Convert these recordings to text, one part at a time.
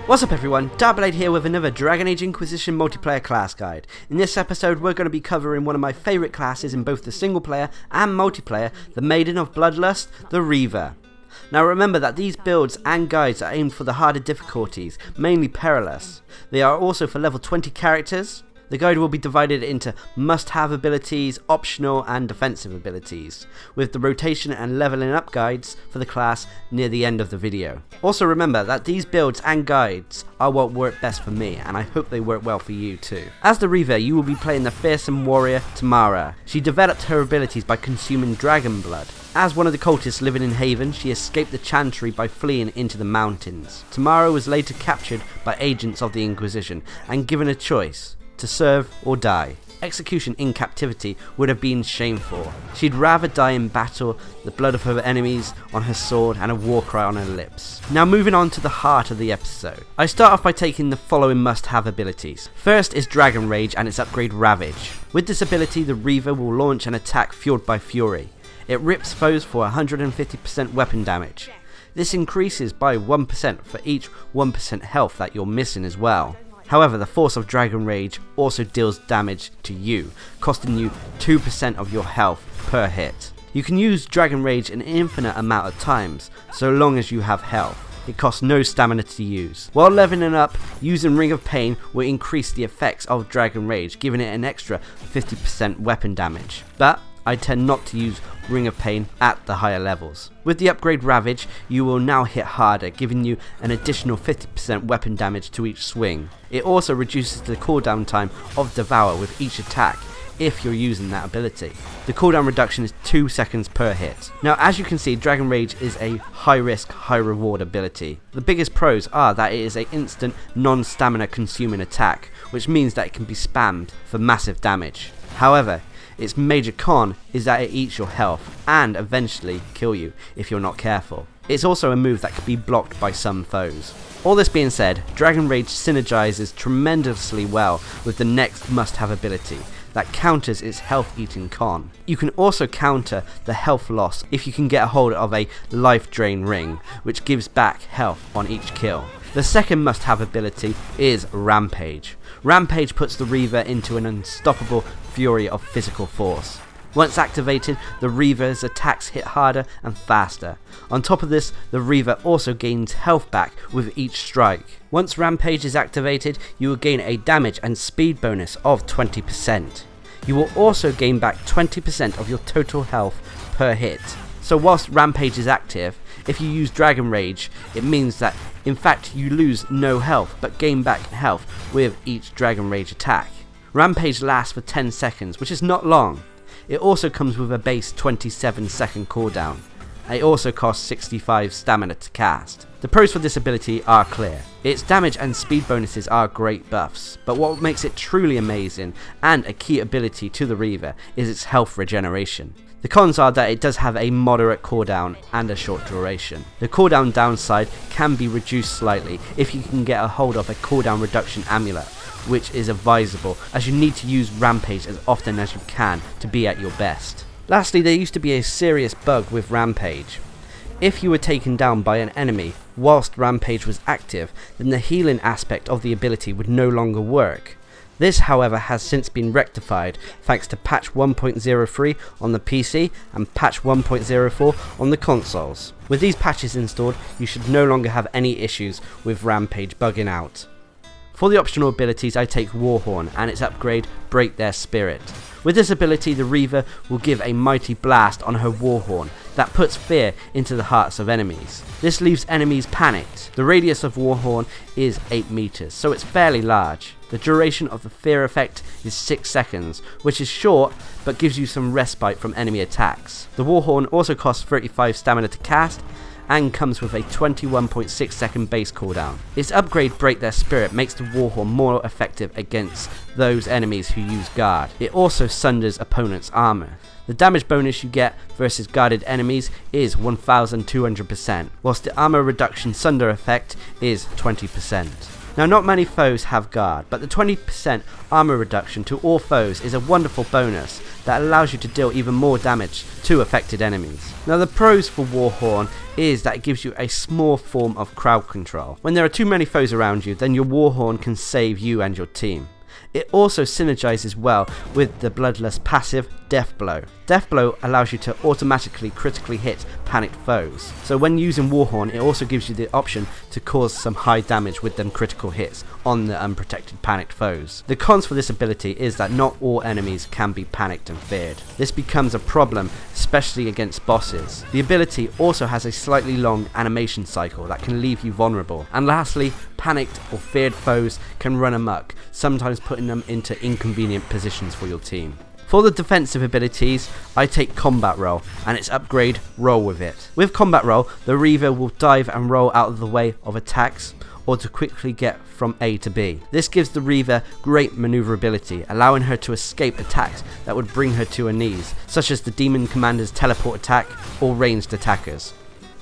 What's up everyone, Darcblade here with another Dragon Age Inquisition multiplayer class guide. In this episode we're going to be covering one of my favourite classes in both the single player and multiplayer, the Maiden of Bloodlust, the Reaver. Now remember that these builds and guides are aimed for the harder difficulties, mainly perilous. They are also for level 20 characters. The guide will be divided into must-have abilities, optional and defensive abilities, with the rotation and leveling up guides for the class near the end of the video. Also remember that these builds and guides are what work best for me, and I hope they work well for you too. As the Reaver, you will be playing the fearsome warrior Tamara. She developed her abilities by consuming dragon blood. As one of the cultists living in Haven, she escaped the Chantry by fleeing into the mountains. Tamara was later captured by agents of the Inquisition and given a choice: to serve or die. Execution in captivity would have been shameful. She'd rather die in battle, the blood of her enemies on her sword and a war cry on her lips. Now moving on to the heart of the episode. I start off by taking the following must-have abilities. First is Dragon Rage and its upgrade Ravage. With this ability the Reaver will launch an attack fueled by fury. It rips foes for 150% weapon damage. This increases by 1% for each 1% health that you're missing as well. However, the force of Dragon Rage also deals damage to you, costing you 2% of your health per hit. You can use Dragon Rage an infinite amount of times, so long as you have health. It costs no stamina to use. While leveling up, using Ring of Pain will increase the effects of Dragon Rage, giving it an extra 50% weapon damage. But I tend not to use Ring of Pain at the higher levels. With the upgrade Ravage, you will now hit harder, giving you an additional 50% weapon damage to each swing. It also reduces the cooldown time of Devour with each attack, if you're using that ability. The cooldown reduction is 2 seconds per hit. Now as you can see, Dragon Rage is a high risk, high reward ability. The biggest pros are that it is an instant, non-stamina consuming attack, which means that it can be spammed for massive damage. However, its major con is that it eats your health and eventually kill you if you're not careful. It's also a move that can be blocked by some foes. All this being said, Dragon Rage synergizes tremendously well with the next must-have ability that counters its health eating con. You can also counter the health loss if you can get a hold of a life drain ring, which gives back health on each kill. The second must-have ability is Rampage. Rampage puts the Reaver into an unstoppable fury of physical force. Once activated, the Reaver's attacks hit harder and faster. On top of this, the Reaver also gains health back with each strike. Once Rampage is activated, you will gain a damage and speed bonus of 20%. You will also gain back 20% of your total health per hit. So whilst Rampage is active, if you use Dragon Rage, it means that in fact you lose no health but gain back health with each Dragon Rage attack. Rampage lasts for 10 seconds, which is not long. It also comes with a base 27-second cooldown. It also costs 65 stamina to cast. The pros for this ability are clear. Its damage and speed bonuses are great buffs, but what makes it truly amazing and a key ability to the Reaver is its health regeneration. The cons are that it does have a moderate cooldown and a short duration. The cooldown downside can be reduced slightly if you can get a hold of a cooldown reduction amulet, which is advisable as you need to use Rampage as often as you can to be at your best. Lastly, there used to be a serious bug with Rampage. If you were taken down by an enemy whilst Rampage was active, then the healing aspect of the ability would no longer work. This, however, has since been rectified thanks to patch 1.03 on the PC and patch 1.04 on the consoles. With these patches installed, you should no longer have any issues with Rampage bugging out. For the optional abilities, I take Warhorn and its upgrade Break Their Spirit. With this ability, the Reaver will give a mighty blast on her Warhorn that puts fear into the hearts of enemies. This leaves enemies panicked. The radius of Warhorn is 8 meters, so it's fairly large. The duration of the fear effect is 6 seconds, which is short but gives you some respite from enemy attacks. The Warhorn also costs 35 stamina to cast and comes with a 21.6 second base cooldown. Its upgrade Break Their Spirit makes the Warhorn more effective against those enemies who use guard. It also sunders opponents' armor. The damage bonus you get versus guarded enemies is 1200%, whilst the armor reduction sunder effect is 20%. Now, not many foes have guard, but the 20% armor reduction to all foes is a wonderful bonus that allows you to deal even more damage to affected enemies. Now, the pros for Warhorn is that it gives you a small form of crowd control. When there are too many foes around you, then your Warhorn can save you and your team. It also synergizes well with the Bloodlust passive Death Blow. Death Blow allows you to automatically critically hit panicked foes. So when using Warhorn, it also gives you the option to cause some high damage with them critical hits on the unprotected panicked foes. The cons for this ability is that not all enemies can be panicked and feared. This becomes a problem, especially against bosses. The ability also has a slightly long animation cycle that can leave you vulnerable. And lastly, panicked or feared foes can run amok, sometimes putting them into inconvenient positions for your team. For the defensive abilities, I take Combat Roll and its upgrade, Roll With It. With Combat Roll, the Reaver will dive and roll out of the way of attacks or to quickly get from A to B. This gives the Reaver great maneuverability, allowing her to escape attacks that would bring her to her knees, such as the Demon Commander's teleport attack or ranged attackers.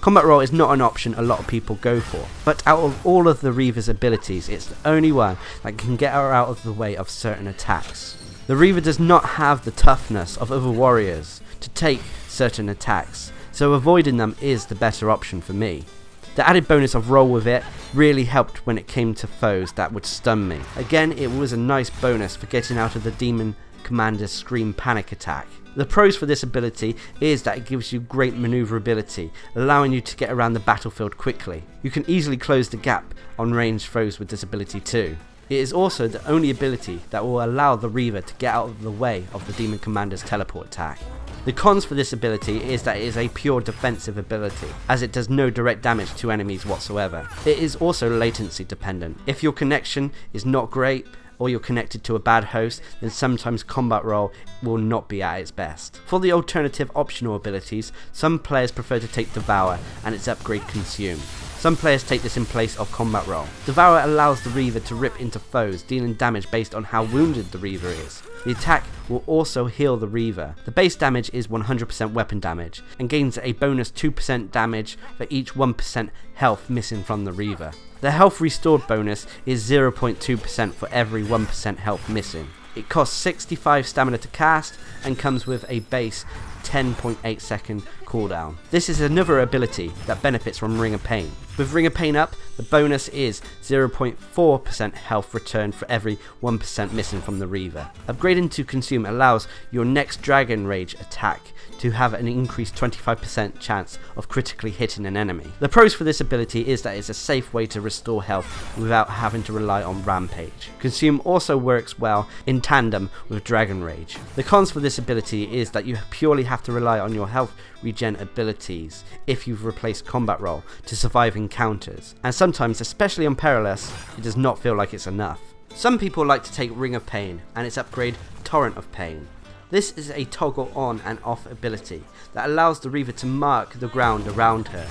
Combat Roll is not an option a lot of people go for, but out of all of the Reaver's abilities, it's the only one that can get her out of the way of certain attacks. The Reaver does not have the toughness of other warriors to take certain attacks, so avoiding them is the better option for me. The added bonus of Roll With It really helped when it came to foes that would stun me. Again, it was a nice bonus for getting out of the Demon Commander's Scream Panic attack. The pros for this ability is that it gives you great maneuverability, allowing you to get around the battlefield quickly. You can easily close the gap on ranged foes with this ability too. It is also the only ability that will allow the Reaver to get out of the way of the Demon Commander's teleport attack. The cons for this ability is that it is a pure defensive ability, as it does no direct damage to enemies whatsoever. It is also latency dependent. If your connection is not great, or you're connected to a bad host, then sometimes Combat Roll will not be at its best. For the alternative optional abilities, some players prefer to take Devour and its upgrade Consume. Some players take this in place of Combat Roll. Devour allows the Reaver to rip into foes, dealing damage based on how wounded the Reaver is. The attack will also heal the Reaver. The base damage is 100% weapon damage, and gains a bonus 2% damage for each 1% health missing from the Reaver. The health restored bonus is 0.2% for every 1% health missing. It costs 65 stamina to cast and comes with a base 10.8 second cooldown. This is another ability that benefits from Ring of Pain. With Ring of Pain up, the bonus is 0.4% health return for every 1% missing from the Reaver. Upgrading to Consume allows your next Dragon Rage attack to have an increased 25% chance of critically hitting an enemy. The pros for this ability is that it's a safe way to restore health without having to rely on Rampage. Consume also works well in tandem with Dragon Rage. The cons for this ability is that you purely have to rely on your health regen abilities if you've replaced Combat Roll to survive encounters, and sometimes, especially on Perilous, it does not feel like it's enough. Some people like to take Ring of Pain and its upgrade Torrent of Pain. This is a toggle on and off ability that allows the Reaver to mark the ground around her.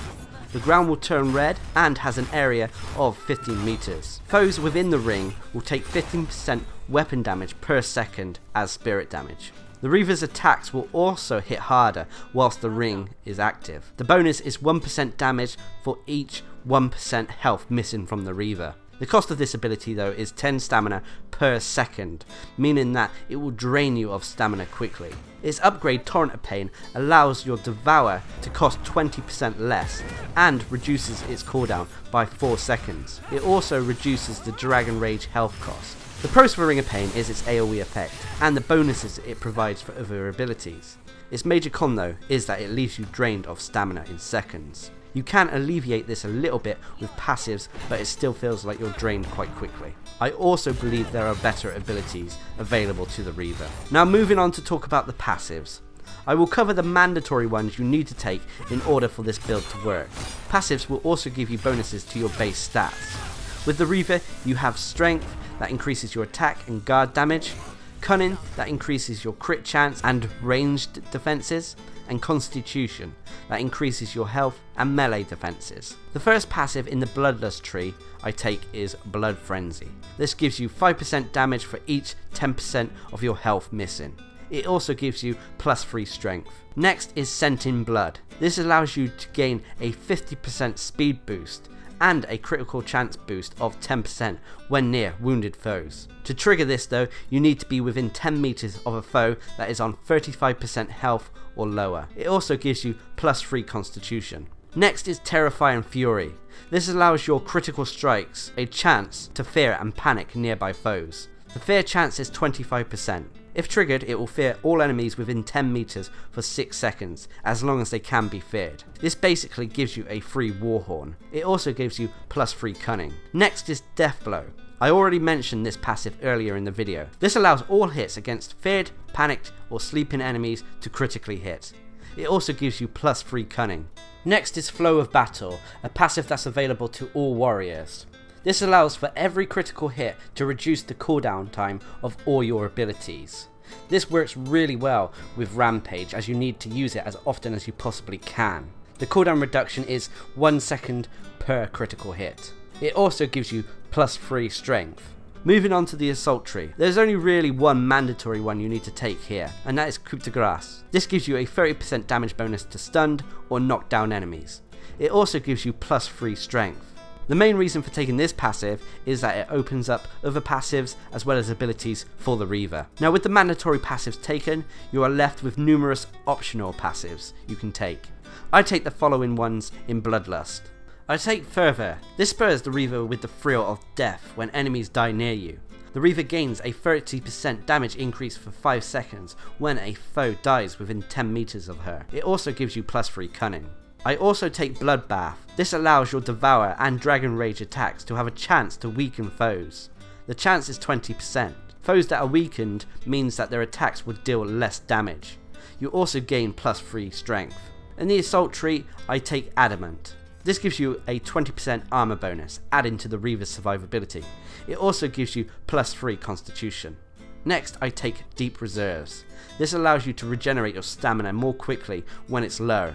The ground will turn red and has an area of 15 meters. Foes within the ring will take 15% weapon damage per second as spirit damage. The Reaver's attacks will also hit harder whilst the ring is active. The bonus is 1% damage for each 1% health missing from the Reaver. The cost of this ability though is 10 stamina per second, meaning that it will drain you of stamina quickly. Its upgrade Torrent of Pain allows your Devour to cost 20% less and reduces its cooldown by 4 seconds. It also reduces the Dragon Rage health cost. The pros for Ring of Pain is its AoE effect and the bonuses it provides for other abilities. Its major con though is that it leaves you drained of stamina in seconds. You can alleviate this a little bit with passives, but it still feels like you're drained quite quickly. I also believe there are better abilities available to the Reaver. Now moving on to talk about the passives. I will cover the mandatory ones you need to take in order for this build to work. Passives will also give you bonuses to your base stats. With the Reaver, you have Strength, that increases your attack and guard damage, Cunning, that increases your crit chance and ranged defenses, and Constitution, that increases your health and melee defenses. The first passive in the Bloodlust tree I take is Blood Frenzy. This gives you 5% damage for each 10% of your health missing. It also gives you +3 strength. Next is Scent in Blood. This allows you to gain a 50% speed boost and a critical chance boost of 10% when near wounded foes. To trigger this though, you need to be within 10 meters of a foe that is on 35% health or lower. It also gives you +3 constitution. Next is Terrify and Fury. This allows your critical strikes a chance to fear and panic nearby foes. The fear chance is 25%. If triggered, it will fear all enemies within 10 meters for 6 seconds, as long as they can be feared. This basically gives you a free Warhorn. It also gives you +3 cunning. Next is Death Blow. I already mentioned this passive earlier in the video. This allows all hits against feared, panicked, or sleeping enemies to critically hit. It also gives you +3 cunning. Next is Flow of Battle, a passive that's available to all warriors. This allows for every critical hit to reduce the cooldown time of all your abilities. This works really well with Rampage, as you need to use it as often as you possibly can. The cooldown reduction is 1 second per critical hit. It also gives you +3 strength. Moving on to the Assault Tree, there's only really one mandatory one you need to take here, and that is Coup de Grace. This gives you a 30% damage bonus to stunned or knocked down enemies. It also gives you +3 strength. The main reason for taking this passive is that it opens up other passives as well as abilities for the Reaver. Now with the mandatory passives taken, you are left with numerous optional passives you can take. I take the following ones in Bloodlust. I take Fervor. This spurs the Reaver with the thrill of death when enemies die near you. The Reaver gains a 30% damage increase for 5 seconds when a foe dies within 10 meters of her. It also gives you +3 cunning. I also take Bloodbath. This allows your Devour and Dragon Rage attacks to have a chance to weaken foes. The chance is 20%. Foes that are weakened means that their attacks will deal less damage. You also gain +3 strength. In the Assault Tree, I take Adamant. This gives you a 20% armor bonus, adding to the Reaver's survivability. It also gives you +3 constitution. Next, I take Deep Reserves. This allows you to regenerate your stamina more quickly when it's low.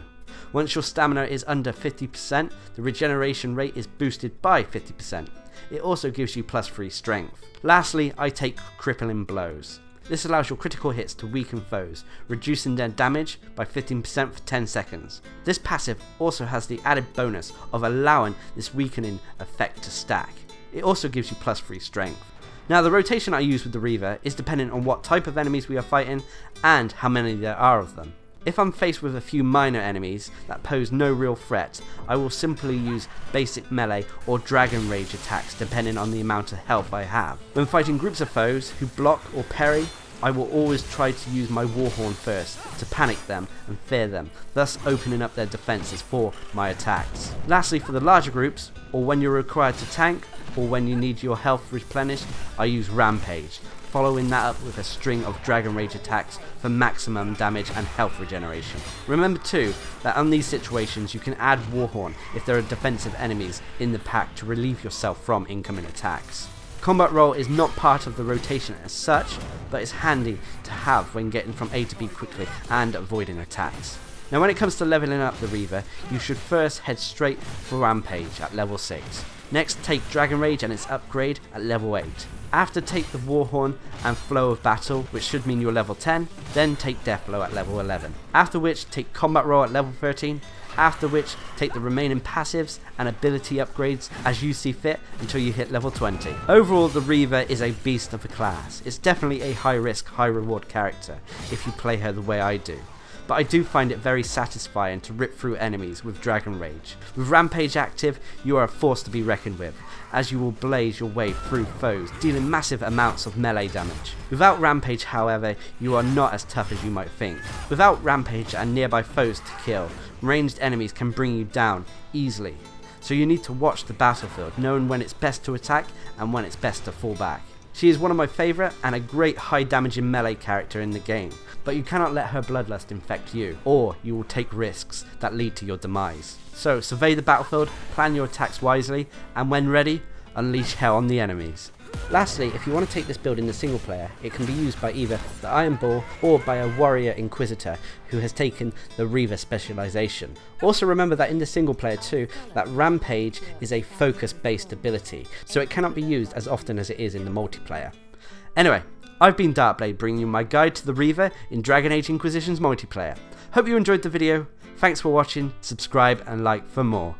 Once your stamina is under 50%, the regeneration rate is boosted by 50%. It also gives you +3 strength. Lastly, I take Crippling Blows. This allows your critical hits to weaken foes, reducing their damage by 15% for 10 seconds. This passive also has the added bonus of allowing this weakening effect to stack. It also gives you +3 strength. Now the rotation I use with the Reaver is dependent on what type of enemies we are fighting and how many there are of them. If I'm faced with a few minor enemies that pose no real threat, I will simply use basic melee or Dragon Rage attacks depending on the amount of health I have. When fighting groups of foes who block or parry, I will always try to use my Warhorn first to panic them and fear them, thus opening up their defences for my attacks. Lastly, for the larger groups, or when you're required to tank, or when you need your health replenished, I use Rampage, following that up with a string of Dragon Rage attacks for maximum damage and health regeneration. Remember too, that on these situations you can add Warhorn if there are defensive enemies in the pack to relieve yourself from incoming attacks. Combat roll is not part of the rotation as such, but it's handy to have when getting from A to B quickly and avoiding attacks. Now when it comes to leveling up the Reaver, you should first head straight for Rampage at level 6. Next take Dragon Rage and its upgrade at level 8. After take the Warhorn and Flow of Battle, which should mean you're level 10, then take Deathblow at level 11. After which take Combat Roll at level 13, after which take the remaining passives and ability upgrades as you see fit until you hit level 20. Overall, the Reaver is a beast of a class. It's definitely a high risk, high reward character if you play her the way I do. But I do find it very satisfying to rip through enemies with Dragon Rage. With Rampage active, you are a force to be reckoned with, as you will blaze your way through foes, dealing massive amounts of melee damage. Without Rampage, however, you are not as tough as you might think. Without Rampage and nearby foes to kill, ranged enemies can bring you down easily. So you need to watch the battlefield, knowing when it's best to attack and when it's best to fall back. She is one of my favourite and a great high damaging melee character in the game, but you cannot let her bloodlust infect you, or you will take risks that lead to your demise. So survey the battlefield, plan your attacks wisely, and when ready, unleash hell on the enemies. Lastly, if you want to take this build in the single player, it can be used by either the Iron Bull or by a Warrior Inquisitor who has taken the Reaver specialization. Also remember that in the single player too, that Rampage is a focus based ability, so it cannot be used as often as it is in the multiplayer. Anyway, I've been Darcblade, bringing you my guide to the Reaver in Dragon Age Inquisition's multiplayer. Hope you enjoyed the video, thanks for watching, subscribe and like for more.